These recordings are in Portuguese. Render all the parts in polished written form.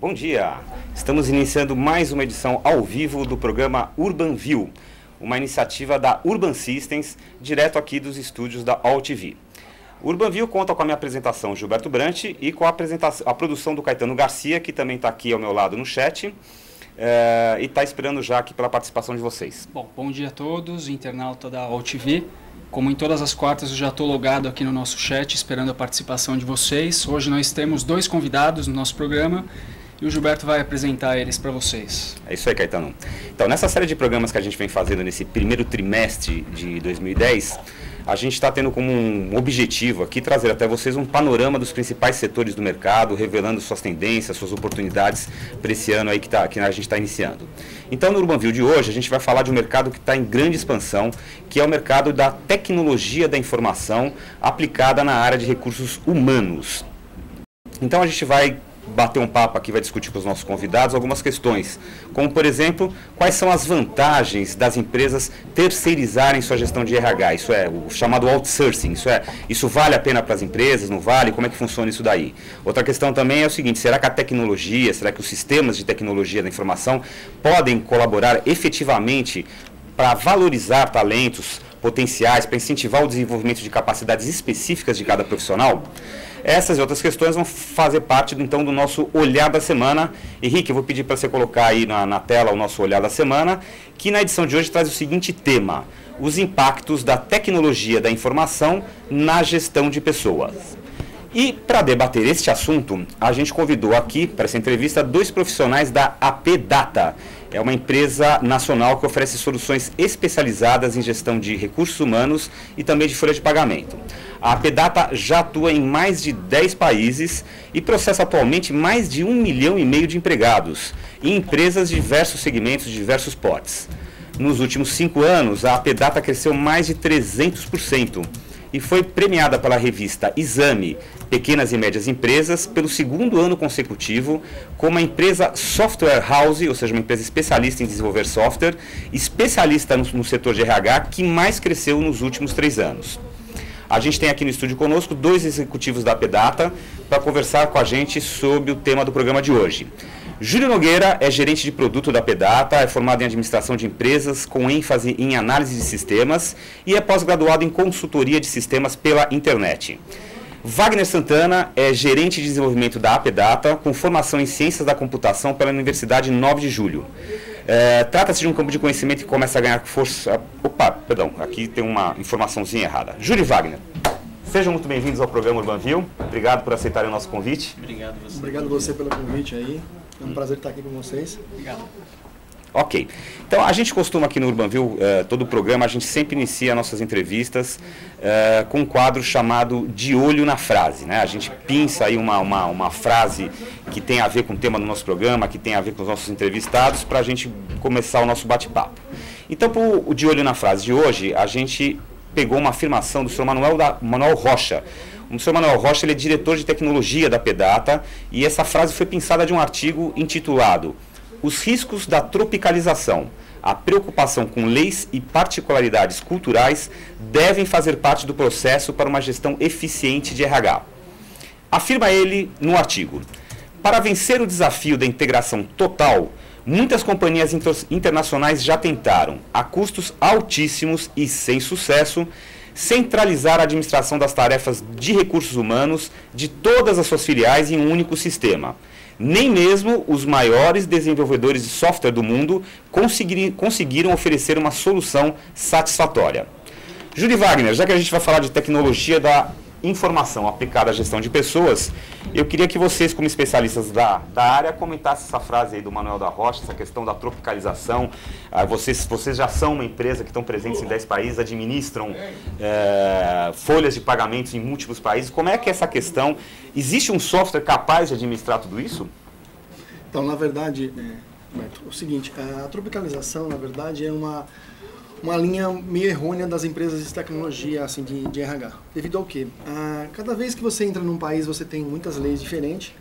Bom dia! Estamos iniciando mais uma edição ao vivo do programa Urban View, uma iniciativa da Urban Systems, direto aqui dos estúdios da All TV. O Urban View conta com a minha apresentação, Gilberto Brant, e com a produção do Caetano Garcia, que também está aqui ao meu lado no chat, e está esperando já aqui pela participação de vocês. Bom dia a todos, internauta da All TV. Como em todas as quartas, eu já estou logado aqui no nosso chat, esperando a participação de vocês. Hoje nós temos 2 convidados no nosso programa e o Gilberto vai apresentar eles para vocês. É isso aí, Caetano. Então, nessa série de programas que a gente vem fazendo nesse primeiro trimestre de 2010, a gente está tendo como um objetivo aqui trazer até vocês um panorama dos principais setores do mercado, revelando suas tendências, suas oportunidades para esse ano aí que a gente está iniciando. Então, no Urban View de hoje, a gente vai falar de um mercado que está em grande expansão, que é o mercado da tecnologia da informação aplicada na área de recursos humanos. Então, a gente vai bater um papo aqui, vai discutir com os nossos convidados algumas questões, como, por exemplo, quais são as vantagens das empresas terceirizarem sua gestão de RH, isso é, o chamado outsourcing, isso vale a pena para as empresas, não vale? Como é que funciona isso daí? Outra questão também é o seguinte, será que a tecnologia, será que os sistemas de tecnologia da informação podem colaborar efetivamente para valorizar talentos potenciais, para incentivar o desenvolvimento de capacidades específicas de cada profissional? Essas e outras questões vão fazer parte, então, do nosso Olhar da Semana. Henrique, eu vou pedir para você colocar aí na tela o nosso Olhar da Semana, que na edição de hoje traz o seguinte tema: os impactos da tecnologia da informação na gestão de pessoas. E, para debater este assunto, a gente convidou aqui, para essa entrevista, 2 profissionais da AP Data. É uma empresa nacional que oferece soluções especializadas em gestão de recursos humanos e também de folha de pagamento. A AP Data já atua em mais de 10 países e processa atualmente mais de 1,5 milhão de empregados em empresas de diversos segmentos, de diversos portes. Nos últimos 5 anos, a AP Data cresceu mais de 300% e foi premiada pela revista Exame Pequenas e Médias Empresas pelo 2º ano consecutivo como a empresa Software House, ou seja, uma empresa especialista em desenvolver software, especialista no setor de RH, que mais cresceu nos últimos 3 anos. A gente tem aqui no estúdio conosco 2 executivos da AP Data para conversar com a gente sobre o tema do programa de hoje. Júlio Nogueira é gerente de produto da AP Data, é formado em administração de empresas com ênfase em análise de sistemas e é pós-graduado em consultoria de sistemas pela internet. Wagner Santana é gerente de desenvolvimento da AP Data, com formação em ciências da computação pela Universidade 9 de Julho. Trata-se de um campo de conhecimento que começa a ganhar força... aqui tem uma informaçãozinha errada. Júlio e Wagner, sejam muito bem-vindos ao programa Urban View. Obrigado por aceitarem o nosso convite. Obrigado você pelo convite aí. É um prazer estar aqui com vocês. Obrigado. Ok. Então, a gente costuma aqui no Urban View, todo o programa, a gente sempre inicia nossas entrevistas com um quadro chamado De Olho na Frase, né? A gente pinça aí uma frase que tem a ver com o tema do nosso programa, que tem a ver com os nossos entrevistados, para a gente começar o nosso bate-papo. Então, para o De Olho na Frase de hoje, a gente pegou uma afirmação do Sr. Manuel Rocha. O Sr. Manuel Rocha, ele é diretor de tecnologia da AP Data, e essa frase foi pensada de um artigo intitulado Os riscos da tropicalização, a preocupação com leis e particularidades culturais devem fazer parte do processo para uma gestão eficiente de RH. Afirma ele no artigo: para vencer o desafio da integração total, muitas companhias internacionais já tentaram, a custos altíssimos e sem sucesso, centralizar a administração das tarefas de recursos humanos de todas as suas filiais em um único sistema. Nem mesmo os maiores desenvolvedores de software do mundo conseguiram oferecer uma solução satisfatória. Júlio Wagner, já que a gente vai falar de tecnologia da informação aplicada à gestão de pessoas, eu queria que vocês, como especialistas da área, comentassem essa frase aí do Manuel da Rocha, essa questão da tropicalização. Vocês já são uma empresa que estão presentes em 10 países, administram folhas de pagamentos em múltiplos países. Como é que é essa questão? Existe um software capaz de administrar tudo isso? Então, na verdade, Beto, o seguinte, a tropicalização, na verdade, é uma linha meio errônea das empresas de tecnologia, assim, de RH. Devido ao quê? Cada vez que você entra num país, você tem muitas leis diferentes,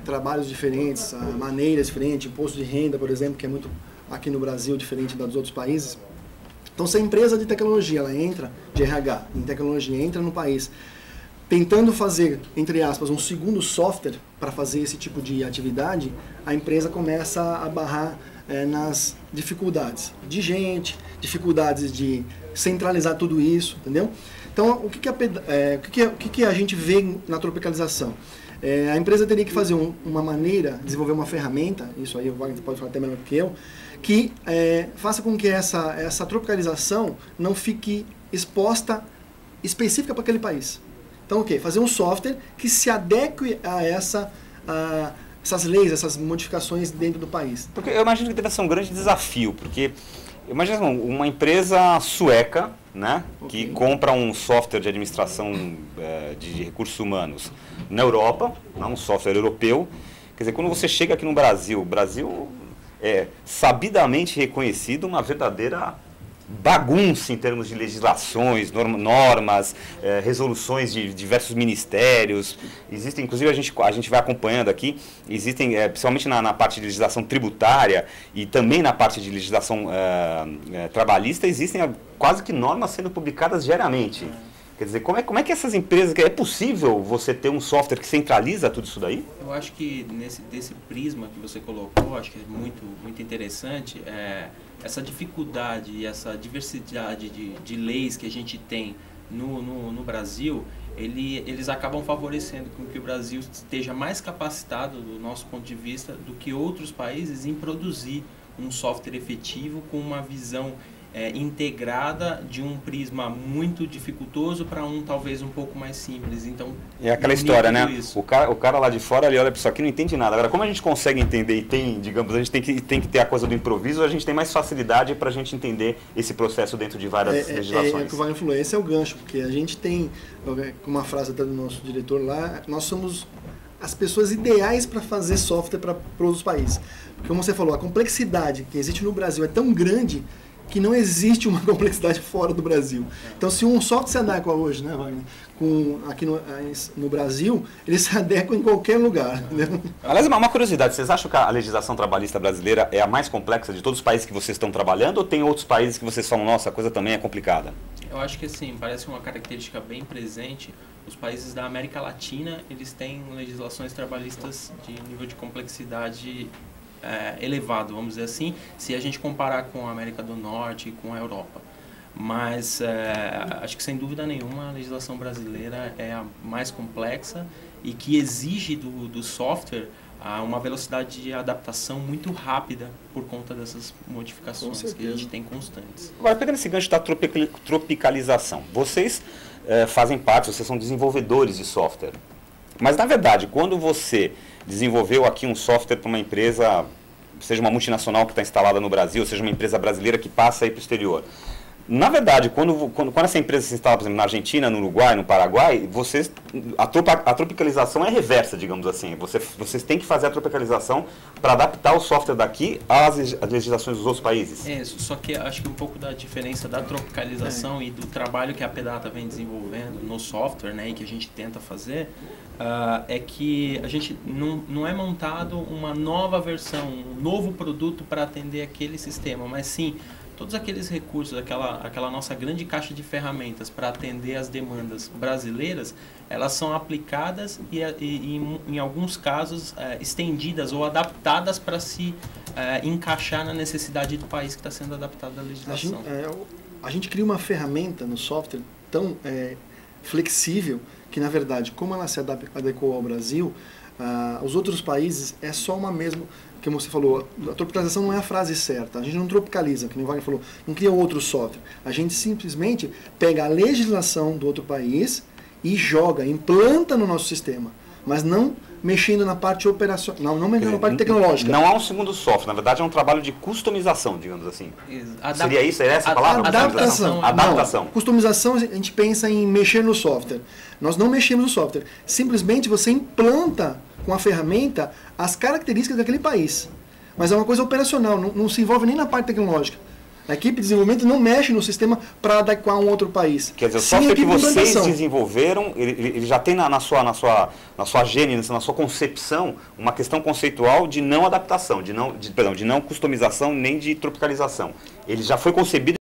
trabalhos diferentes, maneiras diferentes, imposto de renda, por exemplo, que é muito aqui no Brasil diferente dos outros países. Então, se a empresa de tecnologia, ela entra, de RH, em tecnologia, entra no país tentando fazer, entre aspas, um segundo software para fazer esse tipo de atividade, a empresa começa a barrar nas dificuldades de gente, dificuldades de centralizar tudo isso, entendeu? Então, o que a gente vê na tropicalização? A empresa teria que fazer uma maneira, desenvolver uma ferramenta, isso aí o Wagner pode falar até melhor que eu, que faça com que essa tropicalização não fique exposta específica para aquele país. Então, o quê? Fazer um software que se adeque a essas leis, essas modificações dentro do país. Porque eu imagino que deve ser um grande desafio, porque imagina uma empresa sueca, né, que compra um software de administração de recursos humanos na Europa, um software europeu. Quer dizer, quando você chega aqui no Brasil, o Brasil é sabidamente reconhecido uma verdadeira bagunça em termos de legislações, normas, resoluções de diversos ministérios. Existem, inclusive a gente vai acompanhando aqui, existem, principalmente na parte de legislação tributária e também na parte de legislação trabalhista, existem quase que normas sendo publicadas diariamente. Quer dizer, como é que essas empresas... É possível você ter um software que centraliza tudo isso daí? Eu acho que desse prisma que você colocou, acho que é muito interessante, essa dificuldade e essa diversidade de leis que a gente tem no Brasil, eles acabam favorecendo com que o Brasil esteja mais capacitado, do nosso ponto de vista, do que outros países em produzir um software efetivo com uma visão integrada de um prisma muito dificultoso para um talvez um pouco mais simples. Então, é aquela história, né? O cara lá de fora, ele olha para isso aqui e não entende nada. Agora, como a gente consegue entender e tem, digamos, a gente tem que ter a coisa do improviso, a gente tem mais facilidade para a gente entender esse processo dentro de várias legislações. É o que o Wagner falou, esse é o gancho, porque a gente tem, com uma frase até do nosso diretor lá, nós somos as pessoas ideais para fazer software para outros países. Porque, como você falou, a complexidade que existe no Brasil é tão grande que não existe uma complexidade fora do Brasil. Então, se um software se adequa hoje, né, Wagner, aqui no Brasil, ele se adequa em qualquer lugar. Né? Aliás, uma curiosidade, vocês acham que a legislação trabalhista brasileira é a mais complexa de todos os países que vocês estão trabalhando, ou tem outros países que vocês falam, nossa, a coisa também é complicada? Eu acho que sim, parece uma característica bem presente. Os países da América Latina, eles têm legislações trabalhistas de nível de complexidade elevado, vamos dizer assim, se a gente comparar com a América do Norte e com a Europa. Mas acho que sem dúvida nenhuma a legislação brasileira é a mais complexa e que exige do software uma velocidade de adaptação muito rápida por conta dessas modificações que a gente tem constantes. Agora, pegando esse gancho da tropicalização, vocês fazem parte, vocês são desenvolvedores de software, mas na verdade, quando você desenvolveu aqui um software para uma empresa, seja uma multinacional que está instalada no Brasil, seja uma empresa brasileira que passa aí para o exterior. Na verdade, quando essa empresa se instala, por exemplo, na Argentina, no Uruguai, no Paraguai, a tropicalização é reversa, digamos assim. Vocês têm que fazer a tropicalização para adaptar o software daqui às legislações dos outros países. Isso, só que acho que um pouco da diferença da tropicalização e do trabalho que a Pedata vem desenvolvendo no software, né, e que a gente tenta fazer, é que a gente não é montado uma nova versão, um novo produto para atender aquele sistema, mas sim todos aqueles recursos, aquela nossa grande caixa de ferramentas para atender as demandas brasileiras, elas são aplicadas e em alguns casos estendidas ou adaptadas para se encaixar na necessidade do país que está sendo adaptado à legislação. A gente cria uma ferramenta no software tão flexível que, na verdade, como ela se adequou ao Brasil, os outros países é só uma mesma... Como você falou, a tropicalização não é a frase certa. A gente não tropicaliza, como o Wagner falou, não cria outro software. A gente simplesmente pega a legislação do outro país e joga, implanta no nosso sistema, mas não mexendo na parte operacional, não mexendo na parte tecnológica. Não há um segundo software, na verdade é um trabalho de customização, digamos assim. Seria isso? É essa a palavra? Adaptação. Adaptação. Não. Customização, a gente pensa em mexer no software. Nós não mexemos no software. Simplesmente você implanta com a ferramenta as características daquele país. Mas é uma coisa operacional, não se envolve nem na parte tecnológica. A equipe de desenvolvimento não mexe no sistema para adequar a um outro país. Quer dizer, o software que vocês desenvolveram, ele já tem na sua gênese, na sua concepção, uma questão conceitual de não adaptação, de não customização nem de tropicalização. Ele já foi concebido